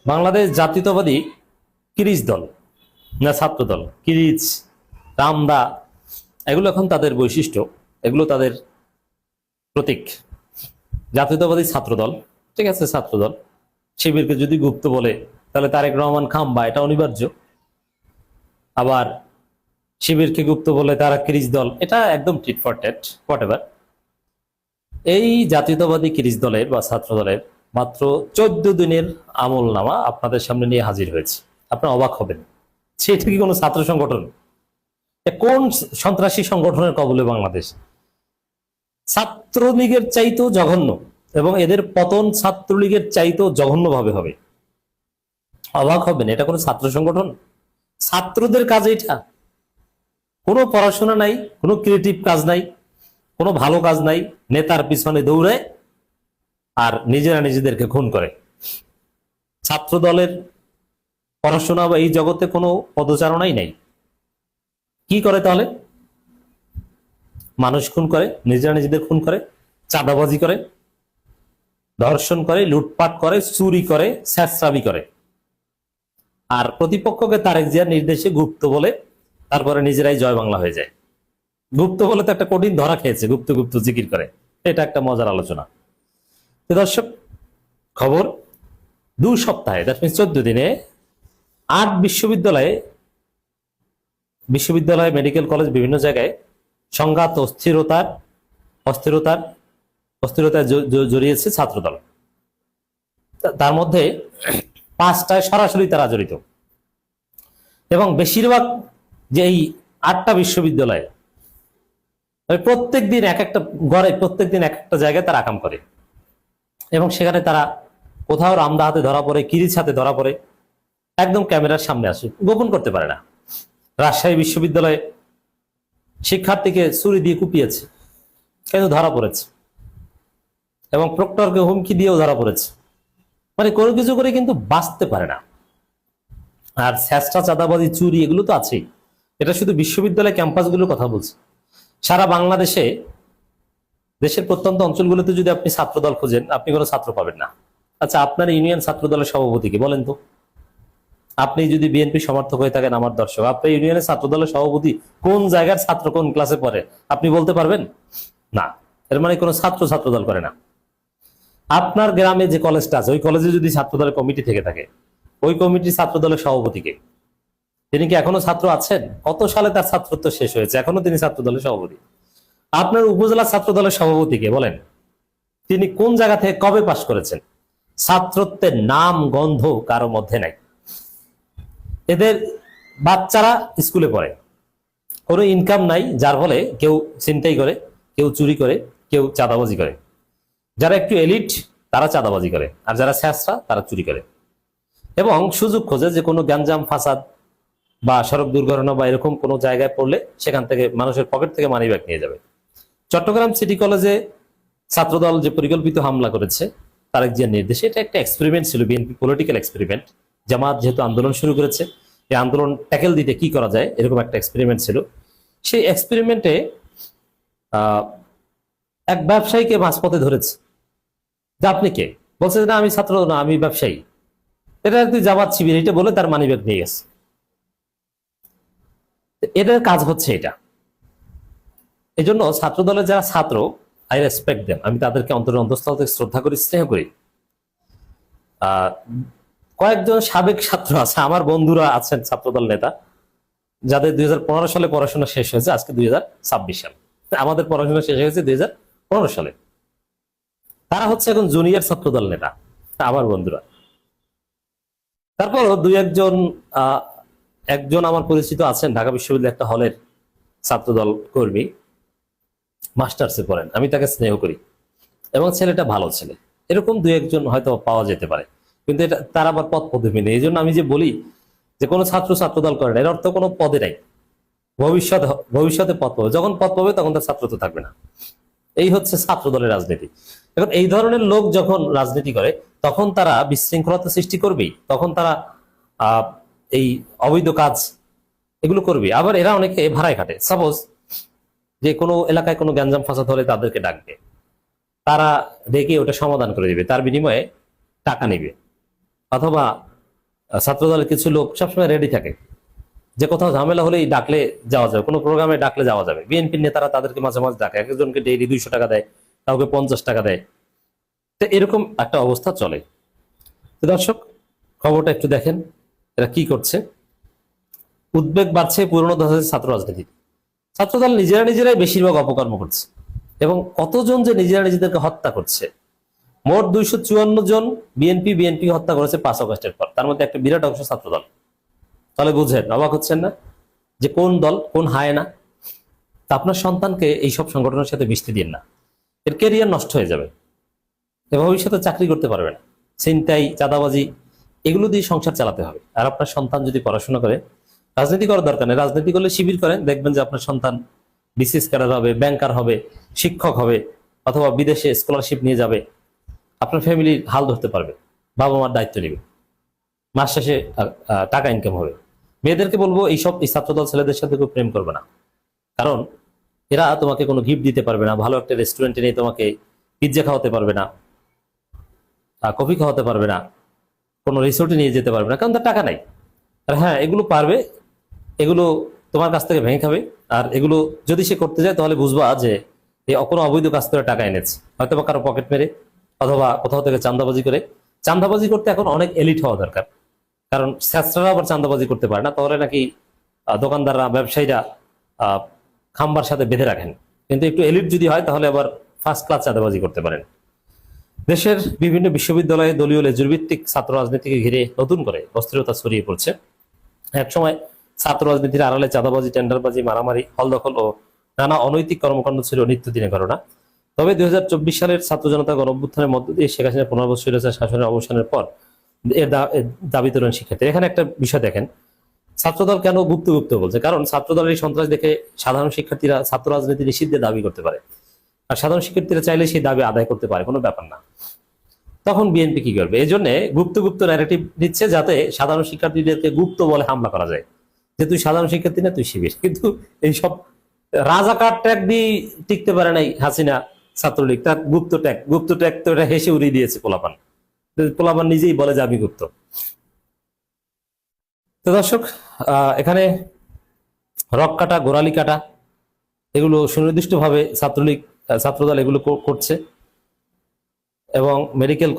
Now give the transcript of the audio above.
বাংলাদেশ জাতীয়তাবাদী কিরিচ দল না ছাত্র দল, কিরিচ, রামদা, এগুলো এখন তাদের বৈশিষ্ট্য, এগুলো তাদের প্রতীক। জাতীয়তাবাদী ছাত্র দল, ঠিক আছে, ছাত্র দল। শিবিরকে যদি গুপ্ত বলে তাহলে তারেক রহমান খাম্বা, এটা অনিবার্য। আবার শিবিরকে গুপ্ত বলে তারা কিরিচ দল, এটা একদম টিট ফর ট্যাট, হোয়াটএভার। এই জাতীয়তাবাদী কিরিচ দলের বা ছাত্র দলের মাত্র 14 দিনের আমল নামা আপনাদের সামনে নিয়ে হাজির হয়েছে। আপনারা অবাক হবেন, সেটা কি কোনো ছাত্র সংগঠন? কোন সন্ত্রাসী সংগঠনের কবলে বাংলাদেশ? ছাত্রলীগের চাইতেও জঘন্য, এবং এদের পতন ছাত্রলীগের চাইতেও জঘন্য ভাবে হবে। অবাক হবেন, এটা কোনো ছাত্র সংগঠন? ছাত্রদের কাজ এটা? কোনো পড়াশোনা নাই, কোনো ক্রিয়েটিভ কাজ নাই, কোনো ভালো কাজ নাই, নেতার পিছনে দৌড়ে আর নিজেরা নিজেদেরকে খুন করে। ছাত্র দলের পড়াশোনা বা এই জগতে কোনো পদচারণাই নাই। কি করে তাহলে? মানুষ খুন করে, নিজেরা নিজেদের খুন করে, চাঁদাবাজি করে, ধর্ষণ করে, লুটপাট করে, চুরি করে, স্যাঁচরামি করে। আর প্রতিপক্ষকে তারেক জিয়ার নির্দেশে গুপ্ত বলে তারপরে নিজেরাই জয় বাংলা হয়ে যায়। গুপ্ত বলে তো একটা কঠিন ধরা খেয়েছে, গুপ্ত গুপ্ত জিকির করে। এটা একটা মজার আলোচনা। তো দর্শক, খবর 2 সপ্তাহে, দ্যাট মিনস 14 দিনে 8 বিশ্ববিদ্যালয়, মেডিকেল কলেজ, বিভিন্ন জায়গায় সংঘাত, অস্থিরতায় জড়িয়েছে ছাত্রদল। তার মধ্যে 5টায় সরাসরি তারা জড়িত, এবং বেশিরভাগ যে এই 8টা বিশ্ববিদ্যালয়ে প্রত্যেক দিন এক একটা গড়ে, প্রত্যেক দিন এক একটা জায়গায় তারা আকাম করে, এবং সেখানে তারা কোথাও রামদা হাতে ধরা পড়ে, কিরিচ হাতে ধরা পড়ে, একদম ক্যামেরার সামনে আসে, গোপন করতে পারে না। রাজশাহী বিশ্ববিদ্যালয়ে শিক্ষার্থীকে ছুরি দিয়ে কুপিয়েছে, কিন্তু ধরা পড়েছে, এবং প্রক্টরকে হুমকি দিয়েও ধরা পড়েছে। মানে কোনো কিছু করে কিন্তু বাঁচতে পারে না। আর স্যাস্টা, চাঁদাবাজি, চুরি, এগুলো তো আছেই। এটা শুধু বিশ্ববিদ্যালয় ক্যাম্পাসগুলোর কথা বলছে। সারা বাংলাদেশে, দেশের প্রত্যন্ত অঞ্চলগুলোতে যদি আপনি ছাত্রদল খোঁজেন, আপনি কোনো ছাত্র পাবেন না। আচ্ছা, আপনার ইউনিয়ন ছাত্র দলের সভাপতিকে বলেন তো। আপনি যদি বিএনপি সমর্থক হয়ে থাকেন, আমার দর্শক, আপনার ইউনিয়নের ছাত্র দলের সভাপতি কোন জায়গার ছাত্র, কোন ক্লাসে পড়ে, আপনি বলতে পারবেন? না। এর মানে কোনো ছাত্র দল করে না। আপনার গ্রামে যে কলেজটা আছে, ওই কলেজে যদি ছাত্র দলের কমিটি থেকে থাকে, ওই কমিটির ছাত্র দলের সভাপতিকে, তিনি কি এখনো ছাত্র আছেন? কত সালে তার ছাত্রত্ব শেষ হয়েছে, এখনো তিনি ছাত্র দলের সভাপতি। আপনার উপজেলা ছাত্র দলের সভাপতিকে বলেন, তিনি কোন জায়গা থেকে কবে পাশ করেছেন? ছাত্রত্বের নাম গন্ধ কারো মধ্যে নাই। এদের বাচ্চারা স্কুলে পড়ে, কোনো ইনকাম নাই, যার ফলে কেউ ছিনতাই করে, কেউ চুরি করে, কেউ চাঁদাবাজি করে। যারা একটু এলিট তারা চাঁদাবাজি করে, আর যারা স্যাঁচরা তারা চুরি করে, এবং সুযোগ খোঁজে যে কোনো গ্যাঞ্জাম, ফাসাদ বা সড়ক দুর্ঘটনা বা এরকম কোনো জায়গায় পড়লে সেখান থেকে মানুষের পকেট থেকে মানিব্যাগ নিয়ে যাবে। চট্টগ্রাম সিটি কলেজে ছাত্রদল যে পরিকল্পিত হামলা করেছে তারেক জিয়ার নির্দেশে, এটা একটা এক্সপেরিমেন্ট ছিল, বিএনপি পলিটিক্যাল এক্সপেরিমেন্ট। জামাত যেহেতু আন্দোলন শুরু করেছে, এই আন্দোলন ট্যাকেল দিতে কি করা যায়, এরকম একটা এক্সপেরিমেন্ট ছিল। সেই এক্সপেরিমেন্টে এক ব্যবসায়ীকে মাঝপথে ধরেছে, যে আপনি কে? বলছে যে না, আমি ছাত্র না, আমি ব্যবসায়ী। এটা তুই জামাত শিবির, এটা বলে তার মানিব্যাগ নিয়ে গেছে। এটার কাজ হচ্ছে এটা। এই জন্য ছাত্র দলের যারা ছাত্র, আই রেসপেক্ট দেম, আমি তাদেরকে অন্তরের অন্তঃস্থল থেকে শ্রদ্ধা করি, স্নেহ করি। কয়েকজন সাবেক ছাত্র আছে, আমার বন্ধুরা আছেন ছাত্রদল নেতা, যাদের 2015 সালে পড়াশোনা শেষ হয়েছে, আজকে 2026 সাল। আমাদের পড়াশোনা শেষ হয়েছে 2015 সালে। তারা হচ্ছে এখন জুনিয়র ছাত্রদল নেতা, আমার বন্ধুরা। তারপরও একজন আমার পরিচিত আছেন ঢাকা বিশ্ববিদ্যালয়ের একটা হলের ছাত্রদল কর্মী, মাস্টার্সে পড়েন, আমি তাকে স্নেহ করি, এবং ছেলেটা ভালো ছেলে। এরকম 2-1 হয়তো পাওয়া যেতে পারে, কিন্তু এটা তার আবার পদ পদবি নেই। এই জন্য আমি যে বলি যে কোনো ছাত্রদল করে না, এর অর্থ কোনো পদে নাই। ভবিষ্যতে পদ পাবে, যখন পদ পাবে তখন তার ছাত্রত্ব থাকবে না। এই হচ্ছে ছাত্র দলের রাজনীতি। এখন এই ধরনের লোক যখন রাজনীতি করে, তখন তারা বিশৃঙ্খলতা সৃষ্টি করবেই, তখন তারা এই অবৈধ কাজ এগুলো করবে। আবার এরা অনেকে ভাড়ায় খাটে। সাপোজ যে কোনো এলাকায় কোনো গ্যাঞ্জাম ফাসাদ হলে তাদেরকে ডাকবে, তারা ডেকে ওটা সমাধান করে দিবে, তার বিনিময়ে টাকা নিবে, অথবা ছাত্রদলের কিছু লোক সবসময় রেডি থাকে যে কোথাও ঝামেলা হলেই ডাকলে যাওয়া যাবে, কোনো প্রোগ্রামে ডাকলে যাওয়া যাবে। বিএনপির নেতারা তাদেরকে মাঝে মাঝে ডাকে, একজনকে ডেইলি 200 টাকা দেয়, কাউকে 50 টাকা দেয়। তো এরকম একটা অবস্থা চলে। তো দর্শক, খবরটা একটু দেখেন এরা কি করছে। উদ্বেগ বাড়ছে পুরনো দলের ছাত্র রাজনীতি। ছাত্রদল নিজেরাই বেশিরভাগ অপকর্ম করছে, এবং কতজন যে নিজেরা নিজেদেরকে হত্যা করছে। মোট 254 জন বিএনপি হত্যা করেছে 5 আগস্টের পর, তার মধ্যে একটা বিরাট অংশ ছাত্রদল। তাহলে বুঝেন, অবাক হচ্ছেন না যে কোন দল কোন হায়না? তা আপনার সন্তানকে এইসব সংগঠনের সাথে মিশতে দিন না, এর ক্যারিয়ার নষ্ট হয়ে যাবে, এ ভবিষ্যতে চাকরি করতে পারবে না। ছিনতাই, চাঁদাবাজি, এগুলো দিয়ে সংসার চালাতে হবে। আর আপনার সন্তান যদি পড়াশোনা করে, রাজনীতি করার দরকার নেই, রাজনীতি করলে শিবির করেন, দেখবেন যে আপনার সন্তান বিসিএস ক্যাডার হবে, ব্যাংকার হবে, শিক্ষক হবে, অথবা বিদেশে স্কলারশিপ নিয়ে যাবে, আপনার ফ্যামিলির হাল ধরতে পারবে, বাবা মার দায়িত্ব নেবে, মাস শেষে টাকা ইনকাম হবে। মেয়েদেরকে বলবো এই ছাত্রদল ছেলেদের সাথে কেউ প্রেম করবে না, কারণ এরা তোমাকে কোনো গিফট দিতে পারবে না, ভালো একটা রেস্টুরেন্টে নিয়ে তোমাকে পিৎজা খাওয়াতে পারবে না, কফি খাওয়াতে পারবে না, কোনো রিসোর্টে নিয়ে যেতে পারবে না, কারণ তার টাকা নাই। আর হ্যাঁ, এগুলো পারবে, এগুলো তোমার কাছ থেকে ভেঙে খাবে। আর এগুলো যদি সে করতে যায়, তাহলে বুঝবা যে এই কোনো অবৈধ কাজ করে টাকা এনেছে, হয়তো বা কারো পকেট মেরে, অথবা কোথাও থেকে চাঁদাবাজি করে। চাঁদাবাজি করতে এখন অনেক এলিট হওয়া দরকার, কারণ স্যাঁচড়ারা আবার চাঁদাবাজি করতে পারে না, তাহলে নাকি দোকানদাররা, ব্যবসায়ীরা খাম্বার সাথে বেঁধে রাখেন। কিন্তু একটু এলিট যদি হয়, তাহলে আবার ফার্স্ট ক্লাস চাঁদাবাজি করতে পারেন। দেশের বিভিন্ন বিশ্ববিদ্যালয়ে দলীয় লেজুর ভিত্তিক ছাত্র রাজনীতিকে ঘিরে নতুন করে অস্থিরতা ছড়িয়ে পড়ছে। একসময় ছাত্র রাজনীতির আড়ালে চাঁদাবাজি, টেন্ডারবাজি, মারামারি, হল দখল ও নানা অনৈতিক কর্মকাণ্ড ছিল নিত্যদিনের ঘটনা। তবে 2024 সালের ছাত্র জনতা গণ অভ্যুত্থানের মধ্য দিয়ে শেখ হাসিনা 15 বছর শাসনের অবসানের পর এর দাবি তোলেন শিক্ষার্থী। এখানে একটা বিষয় দেখেন, ছাত্রদল কেন গুপ্ত গুপ্ত বলছে? কারণ ছাত্রদলের এই সন্ত্রাস দেখে সাধারণ শিক্ষার্থীরা ছাত্র রাজনীতি নিষিদ্ধের দাবি করতে পারে, আর সাধারণ শিক্ষার্থীরা চাইলে সেই দাবি আদায় করতে পারে, কোনো ব্যাপার না। তখন বিএনপি কি করবে? এই জন্য গুপ্ত গুপ্ত ন্যারেটিভ দিচ্ছে, যাতে সাধারণ শিক্ষার্থীদেরকে গুপ্ত বলে হামলা করা যায়, যে তুই সাধারণ শিক্ষার্থী না, তুই শিবির। কিন্তু এইসব রাজাকার ট্যাগ দিয়ে টিকতে পারে নাই হাসিনা, ছাত্রলীগ, তার গুপ্ত ট্যাগ তো এটা হেসে উড়িয়ে দিয়েছে পোলাপান নিজেই বলে যে আমি গুপ্ত। তো দর্শক, এখানে রক কাটা, গোড়ালি কাটা, এগুলো সুনির্দিষ্টভাবে ছাত্রদল এগুলো করছে, এবং মেডিকেল